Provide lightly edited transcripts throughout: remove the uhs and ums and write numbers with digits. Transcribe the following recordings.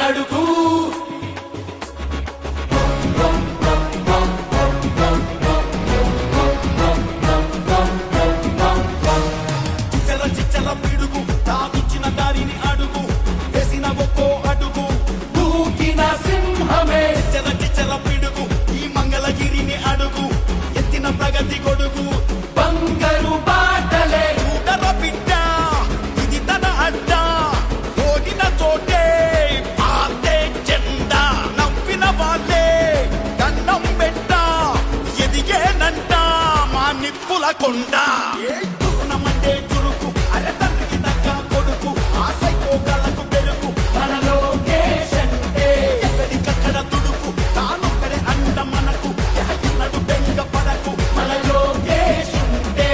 అడుగు చిచ్చల పిడుగు తాగిచ్చిన దారిని అడుగు వేసిన ఒక్కో అడుగు దూకిన సింహమే చిచ్చల పిడుగు ఈ మంగళగిరిని అడుగు ఎత్తిన ప్రగతి కొడుకు బంగారు బాటలే ఊడర బిడ్డ ఇది తన అడ్డ ఓడిన చోటే పాతే జెండా నవ్విన వాళ్ళే దండం పెట్ట ఎదిగేనంట మా నిప్పుల కొండ చురుకునమంటే చురుకు అరే తండ్రికి తగ్గ కొడుకు ఆశైపోగలకు పెరుగు మన లోకేష్ అంటే ఎక్కడికక్కడ తుడుకు తానొక్కడే అండ మనకు ఎన్నడు బెంగ పడకు మన లోకేష్ ఉంటే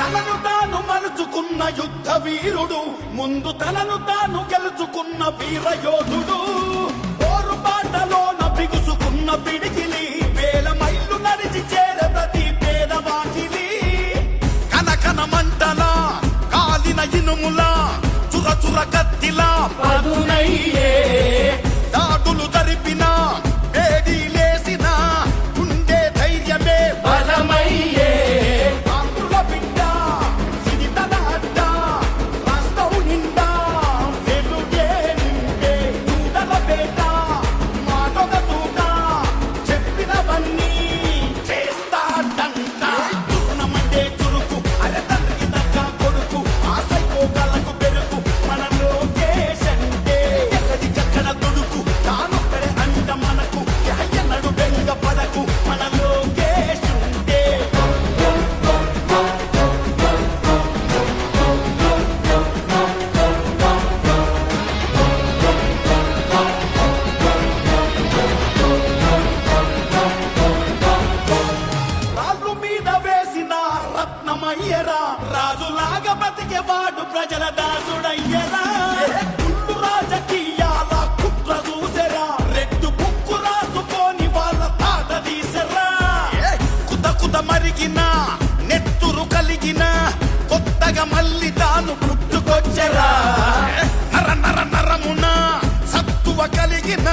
తనను తాను మలుచుకున్న యుద్ధ వీరుడు ముందు తనను తాను గెలుచుకున్న వీర యోధుడు పోరు బాటలోన బిగుసుకున్న పిడికిలి వేల మైళ్ళు నడిచి చేర ప్రతి పేదవాకిలి కనకన మంటల కాలిన ఇనుముల చుర కత్తిలా పదునయ్యే దాడులు జరిపిన వేడి లేసిన గుండె ధైర్యమే బలమయ్యే ఆంధ్రుల బిడ్డ ఇది తన అడ్డ రాష్ట్రం నిండా వెలుగే నిండే చూడల పేట మాటొక తూట చెప్పినవన్నీ చేస్తాడంట చురుకునమంటే చురుకు అరే తండ్రికి తగ్గ కొడుకు ఆశైపోగలకు పెరుగు మన లోకేష్ అంటే ఎక్కడికక్కడ దుడుకు తానొక్కడే అంట మనకు ఎన్నడు బెంగ పడకు మన లోకేష్ ఉంటే రాళ్ళు మీద వేసిన రత్నమయ్యరా రాజులాగా బతికేవాడు ప్రజల దాసుడయ్యరా కుళ్ళు రాజకీయాల కుట్ర చూసెరా రెడ్డు బుక్కు రాసుకొని వాళ్ళ తాట తీసెరా కుత మరిగిన నెత్తురు కలిగిన కొత్తగా మళ్ళీ తాను పుట్టుకొచ్చరా నరమున సత్తువ కలిగిన